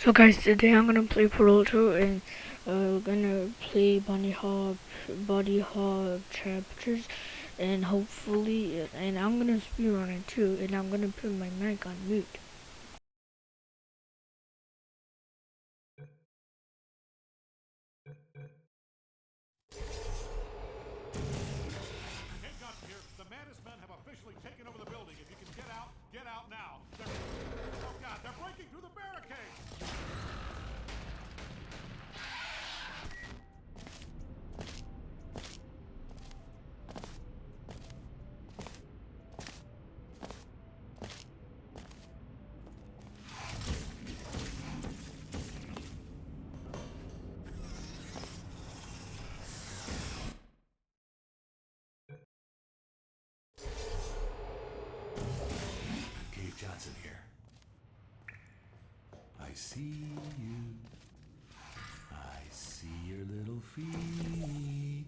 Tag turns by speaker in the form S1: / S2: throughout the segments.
S1: So guys, today I'm gonna play Portal 2 and we're gonna play Body Hop chapters, and hopefully, and I'm gonna speedrun it too, and I'm gonna put my mic on mute.
S2: Here. The Mantis men have officially taken over the building. If you can get out now. Oh God, they're breaking through the barricades!
S3: Cave Johnson here. I see you. I see your little feet.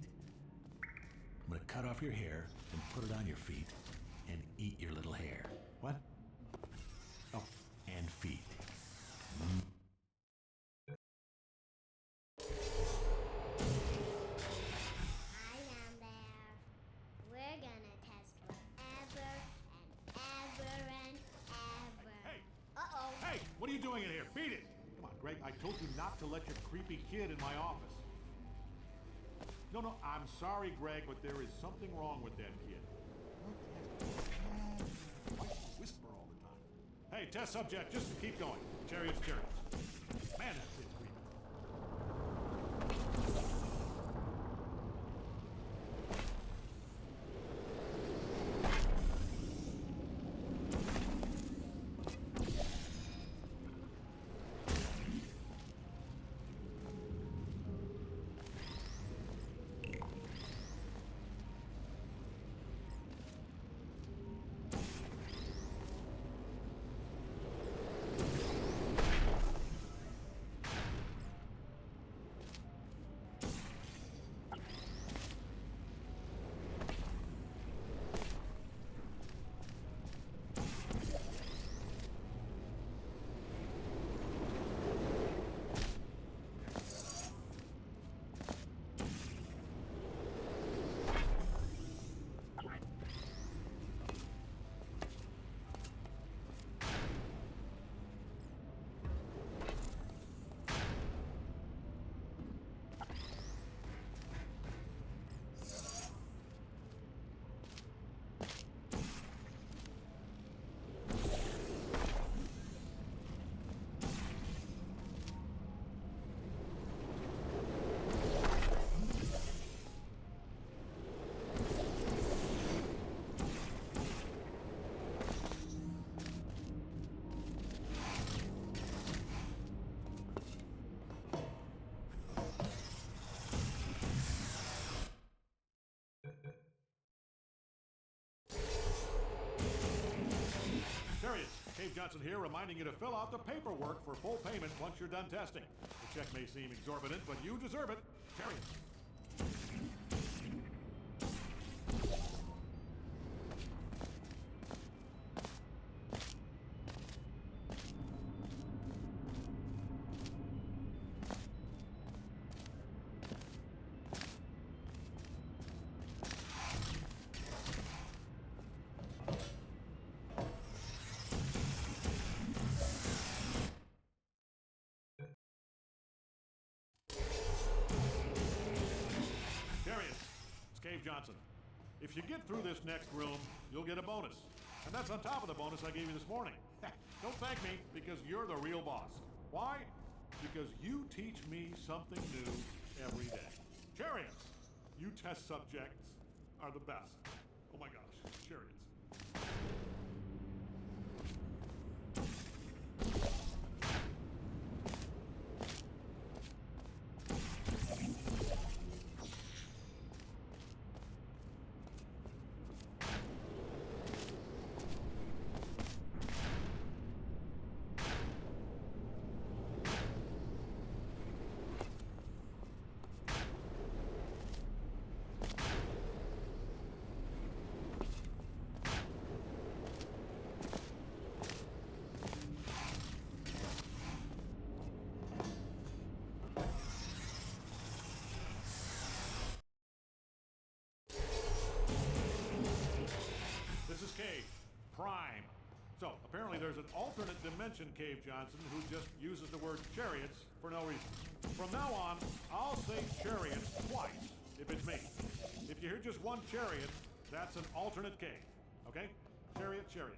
S3: I'm gonna cut off your hair and put it on your feet and eat your little hair. What? Oh, and feet.
S4: Hi down there. We're gonna test forever and ever and ever.
S2: Hey!
S4: Uh-oh.
S2: Hey! What are you doing in here? Beat it! Come on, Greg, I told you not to let your creepy kid in my office. No, I'm sorry, Greg, but there is something wrong with that kid. Why do you whisper all the time? Hey, test subject, just keep going. Chariots. Man, that kid's creepy. Cave Johnson here, reminding you to fill out the paperwork for full payment once you're done testing. The check may seem exorbitant, but you deserve it. Chariots. Cave Johnson. If you get through this next room, you'll get a bonus. And that's on top of the bonus I gave you this morning. Don't thank me, because you're the real boss. Why? Because you teach me something new every day. Chariots, you test subjects are the best. Oh my gosh, Chariots. mention Cave Johnson, who just uses the word chariots for no reason. From now on, I'll say chariots twice if it's me. If you hear just one chariot, that's an alternate cave. Okay? Chariot, chariot.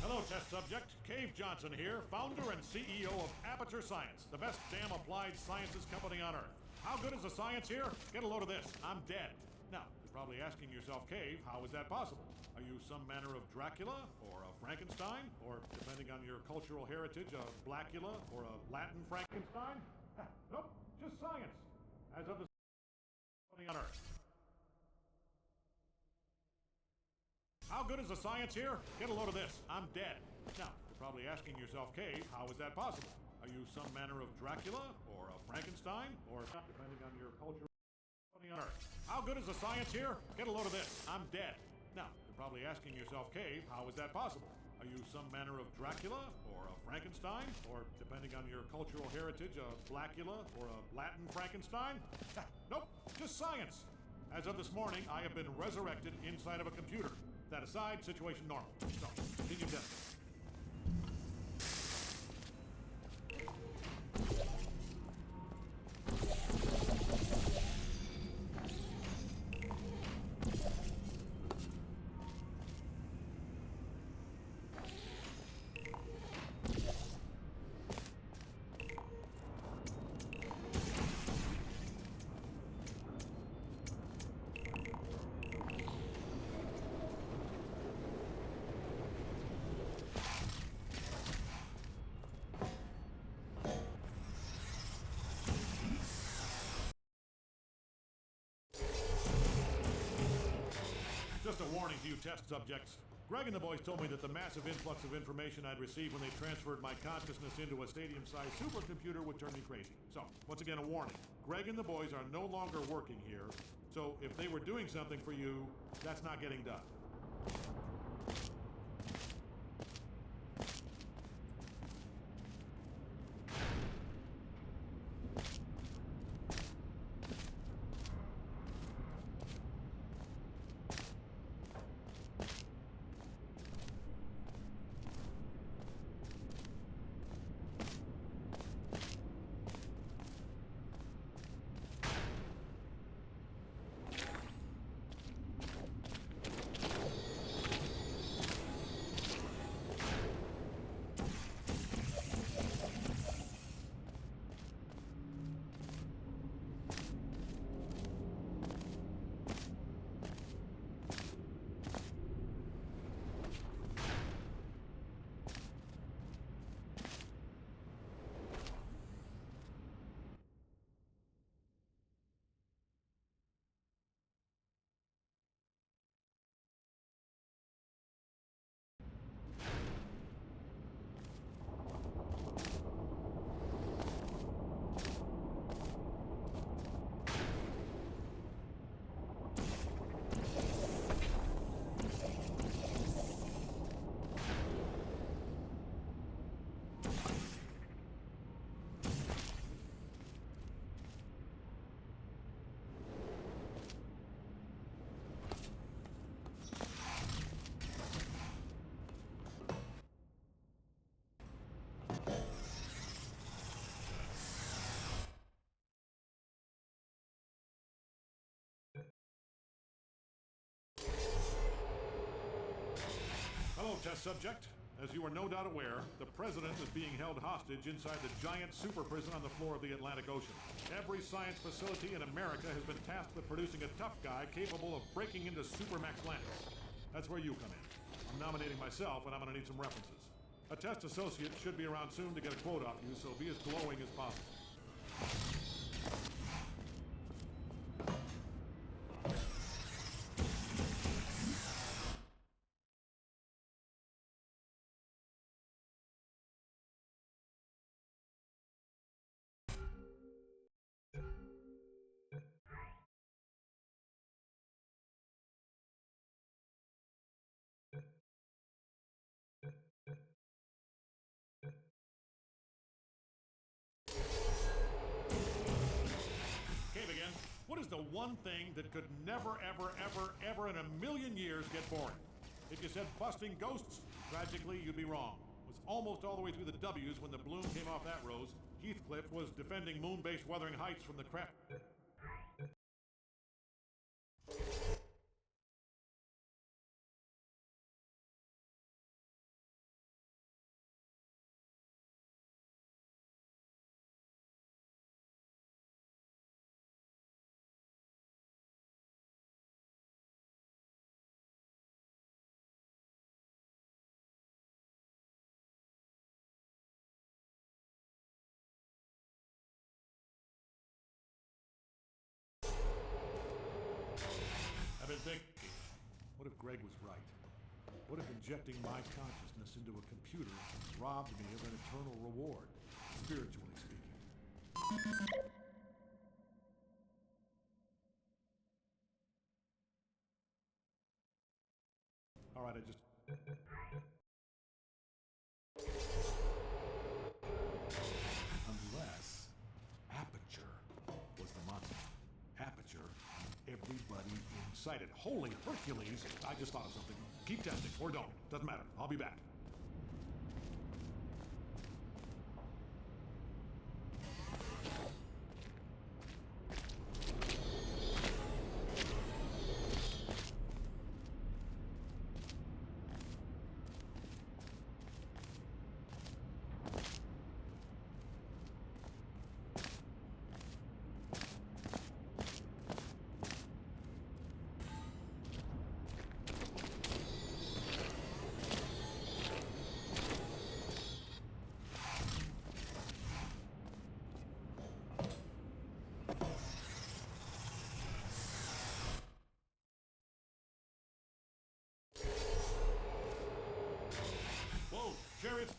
S2: Hello, test subject. Cave Johnson here, founder and CEO of Aperture Science, the best damn applied sciences company on Earth. How good is the science here? Get a load of this. I'm dead. Now, you're probably asking yourself, Cave, how is that possible? Are you some manner of Dracula, or a Frankenstein, or, depending on your cultural heritage, a Blackula, or a Latin Frankenstein? Nope, just science. As of the company on Earth. How good is the science here? Get a load of this. I'm dead. Now, you're probably asking yourself, Cave, how is that possible? Are you some manner of Dracula, or a Frankenstein, or, depending on your culture, on Earth? How good is the science here? Get a load of this. I'm dead. Now, you're probably asking yourself, Cave, how is that possible? Are you some manner of Dracula, or a Frankenstein, or, depending on your cultural heritage, a Blackula, or a Latin Frankenstein? Nope, just science. As of this morning, I have been resurrected inside of a computer. That aside, situation normal. So, continue testing. Just a warning to you test subjects. Greg and the boys told me that the massive influx of information I'd received when they transferred my consciousness into a stadium-sized supercomputer would turn me crazy. So, once again, a warning. Greg and the boys are no longer working here, so if they were doing something for you, that's not getting done. Hello, test subject. As you are no doubt aware, the president is being held hostage inside the giant super prison on the floor of the Atlantic Ocean. Every science facility in America has been tasked with producing a tough guy capable of breaking into Supermax Atlantis. That's where you come in. I'm nominating myself, and I'm going to need some references. A test associate should be around soon to get a quote off you, so be as glowing as possible. one thing that could never, ever, ever, ever in a million years get boring. If you said busting ghosts, tragically, you'd be wrong. It was almost all the way through the W's when the bloom came off that rose. Heathcliff was defending moon-based Wuthering Heights from the crap. I've been thinking, what if Greg was right? What if injecting my consciousness into a computer robbed me of an eternal reward, spiritually speaking? All right, Unless Aperture was the monster. Aperture, everybody inside it. Holy Hercules! I just thought of something. Keep testing, or don't. Doesn't matter. I'll be back.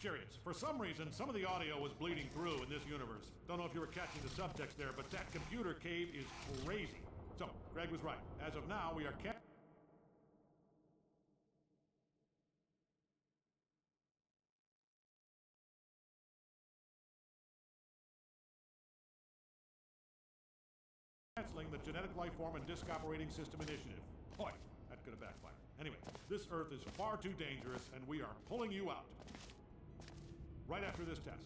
S2: Chariots. For some reason, some of the audio was bleeding through in this universe. Don't know if you were catching the subtext there, but that computer cave is crazy. So, Greg was right. As of now, we are canceling the Genetic Life Form and Disk Operating System Initiative. Boy, that could have backfired. Anyway, this Earth is far too dangerous, and we are pulling you out. Right after this test.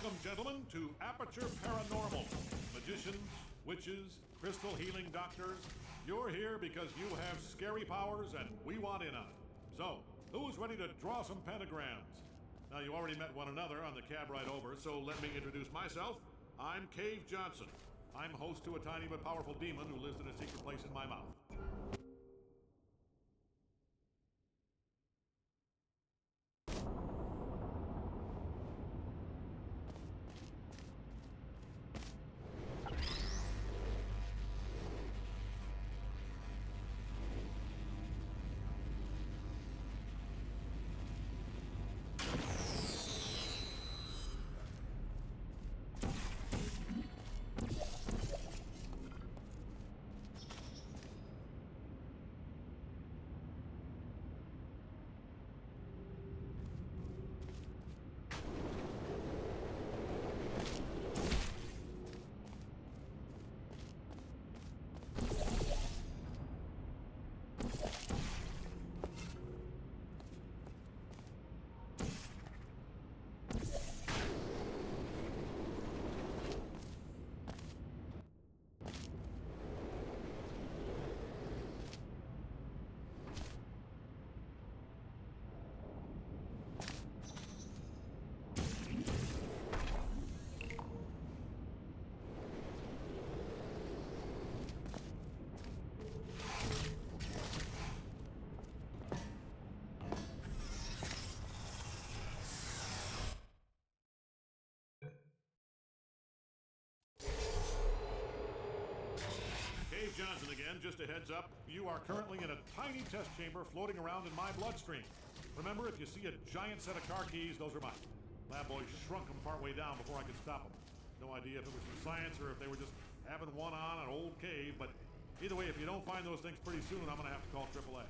S2: Welcome, gentlemen, to Aperture Paranormal. Magicians, witches, crystal healing doctors, you're here because you have scary powers and we want in on it. So, who's ready to draw some pentagrams? Now, you already met one another on the cab ride over, so let me introduce myself. I'm Cave Johnson. I'm host to a tiny but powerful demon who lives in a secret place in my mouth. And just a heads up, you are currently in a tiny test chamber floating around in my bloodstream. Remember, if you see a giant set of car keys, those are mine. Lab boys shrunk them partway down before I could stop them. No idea if it was for science or if they were just having one on an old cave, but either way, if you don't find those things pretty soon, I'm gonna have to call AAA.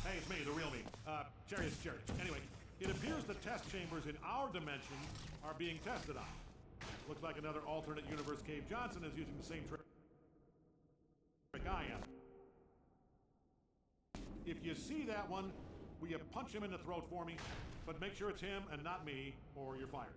S2: Hey, it's me, the real me. Chariot's Chariot. Anyway, it appears the test chambers in our dimension are being tested on. Looks like another alternate universe Cave Johnson is using the same trick I am. If you see that one, will you punch him in the throat for me? But make sure it's him and not me, or you're fired.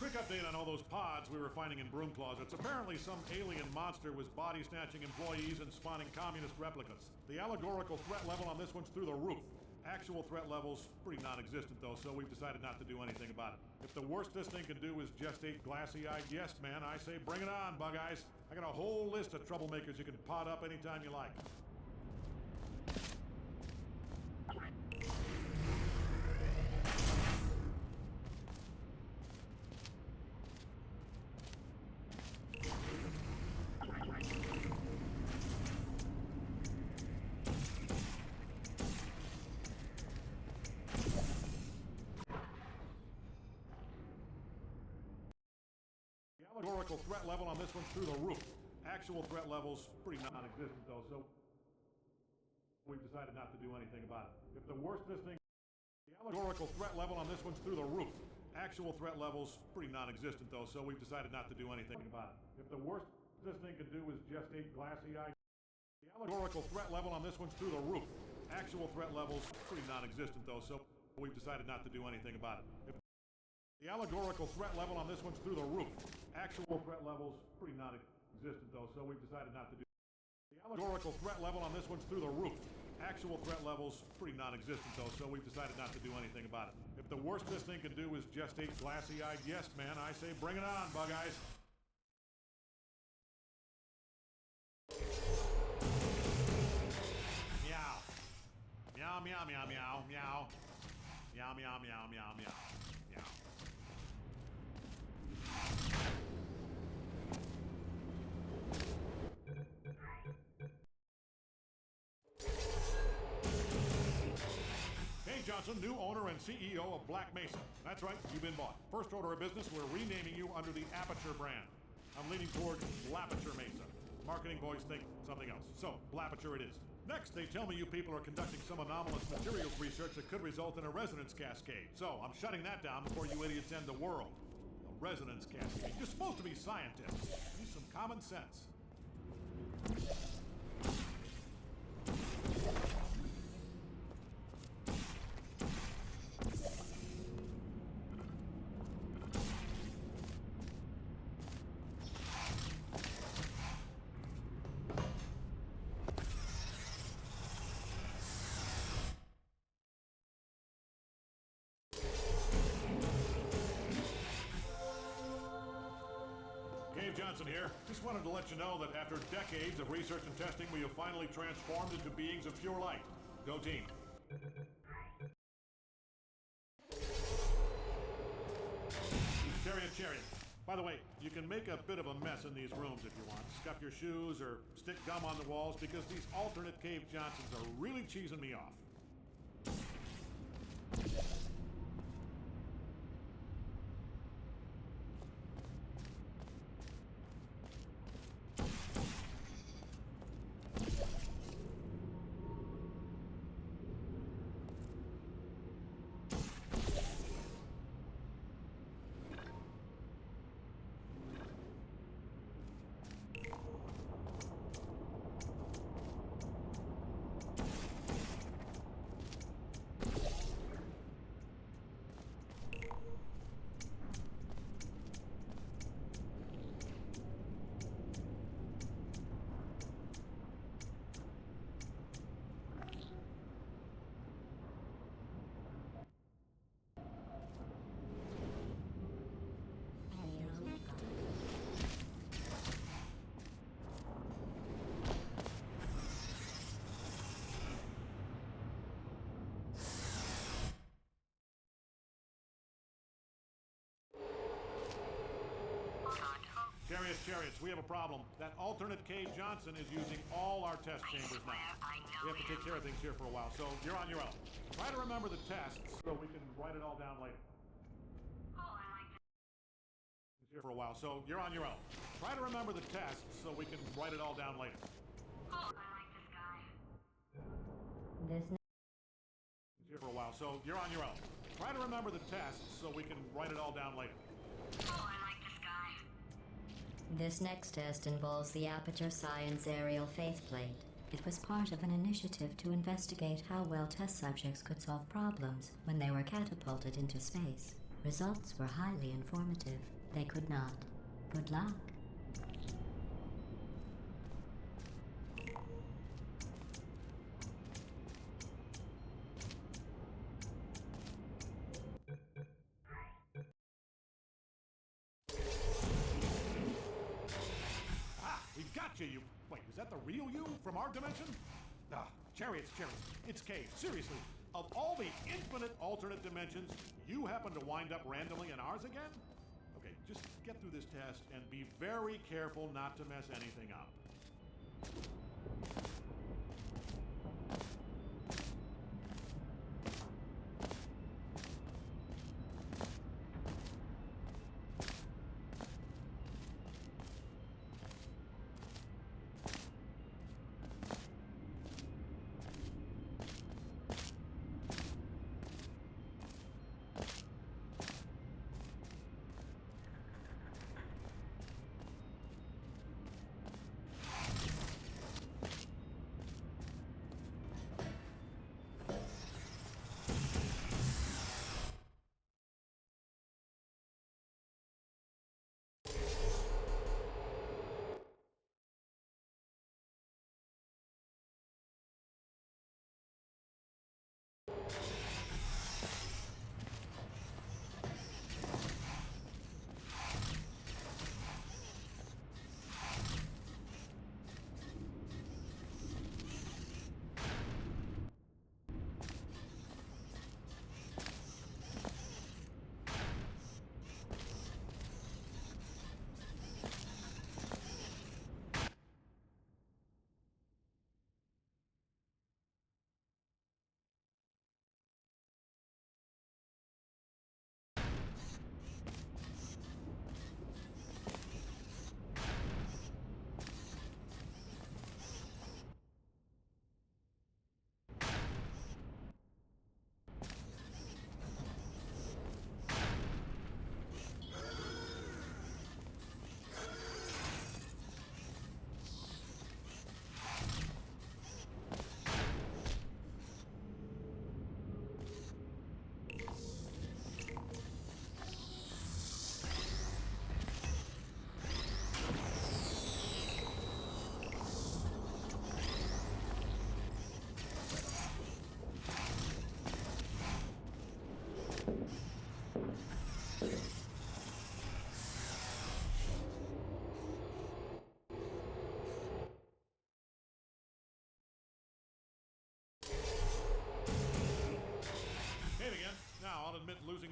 S2: Update on all those pods we were finding in broom closets. Apparently some alien monster was body snatching employees and spawning communist replicas. The allegorical threat level on this one's through the roof. Actual threat level's pretty non-existent though, so we've decided not to do anything about it. If the worst this thing can do is gestate glassy-eyed yes man, I say bring it on, Bug Eyes. I got a whole list of troublemakers you can pot up anytime you like. Allegorical threat level on this one's through the roof. Actual threat level's pretty non-existent though, so we've decided not to do anything about it. If the worst this thing... The allegorical threat level on this one's through the roof. Actual threat level's pretty non-existent though, so we've decided not to do anything about it. If the worst this thing can do is gestate glassy-eyed... The allegorical threat level on this one's through the roof. Actual threat level's pretty non-existent though, so we've decided not to do anything about it. The allegorical threat level on this one's through the roof. Actual threat level's pretty non-existent though, so we've decided not to do... The allegorical threat level on this one's through the roof. Actual threat level's pretty non-existent though, so we've decided not to do anything about it. If the worst this thing can do is gestate glassy-eyed yes man, I say bring it on, Bug Eyes. Meow. Meow, meow, meow, meow, meow. Meow, meow, meow, meow, meow. Johnson, new owner and CEO of Black Mesa. That's right, you've been bought. First order of business, we're renaming you under the Aperture brand. I'm leaning toward Blapature Mesa. Marketing boys think something else. So, Blapature it is. Next, they tell me you people are conducting some anomalous materials research that could result in a resonance cascade. So, I'm shutting that down before you idiots end the world. A resonance cascade. You're supposed to be scientists. Use some common sense. there. Just wanted to let you know that after decades of research and testing, we have finally transformed into beings of pure light. Go team. Chariot. By the way, you can make a bit of a mess in these rooms if you want. Scuff your shoes or stick gum on the walls because these alternate Cave Johnsons are really cheesing me off. Chariots, we have a problem. That alternate Cave Johnson is using all our test chambers now. We have to take care of things here for a while, so you're on your own. Try to remember the tests so we can write it all down later. Here for a while, so you're on your own. Try to remember the tests so we can write it all down later. Here for a while, so you're on your own. Try to remember the tests so we can write it all down later.
S5: This next test involves the Aperture Science Aerial Faithplate. It was part of an initiative to investigate how well test subjects could solve problems when they were catapulted into space. Results were highly informative. They could not. Good luck.
S2: You. Wait, is that the real you from our dimension? Chariots. It's Cave. Seriously, of all the infinite alternate dimensions, you happen to wind up randomly in ours again? Okay, just get through this test and be very careful not to mess anything up.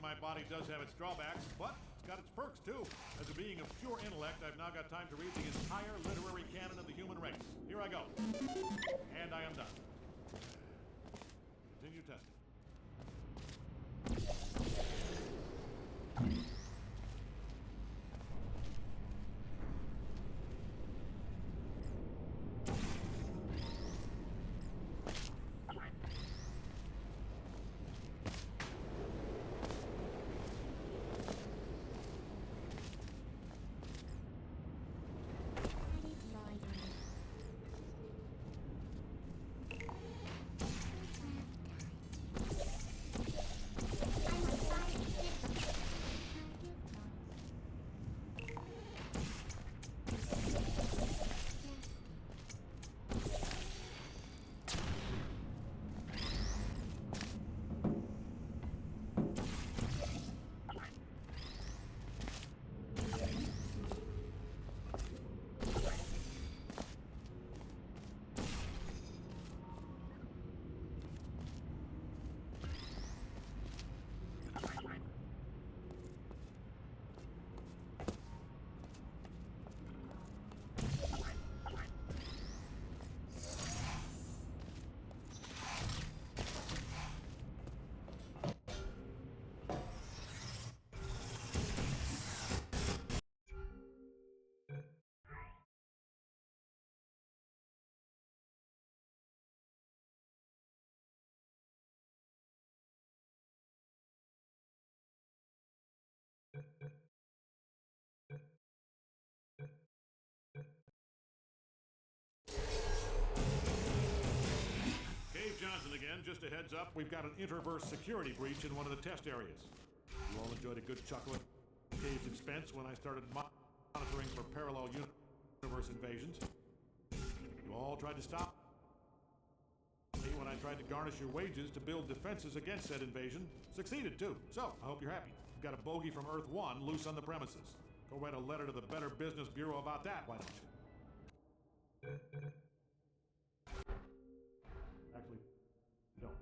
S2: my body does have its drawbacks, but it's got its perks too. As a being of pure intellect, I've now got time to read the entire literary canon of the human race. Here I go. And I am done. Continue testing. Cave Johnson again. Just a heads up, we've got an interverse security breach in one of the test areas. You all enjoyed a good chuckle at Cave's expense when I started monitoring for parallel universe invasions. You all tried to stop me when I tried to garnish your wages to build defenses against said invasion. Succeeded too. So, I hope you're happy. You've got a bogey from Earth 1 loose on the premises. Go write a letter to the Better Business Bureau about that, why don't you? Actually, don't.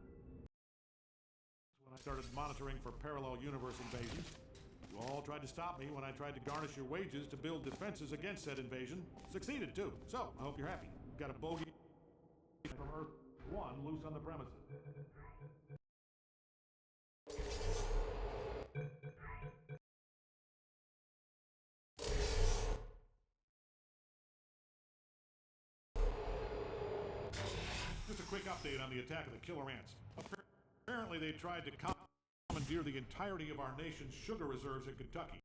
S2: When I started monitoring for parallel universe invasions, you all tried to stop me when I tried to garnish your wages to build defenses against said invasion. Succeeded too. So, I hope you're happy. You've got a bogey from Earth 1 loose on the premises. Just a quick update on the attack of the killer ants. Apparently they tried to commandeer the entirety of our nation's sugar reserves in Kentucky.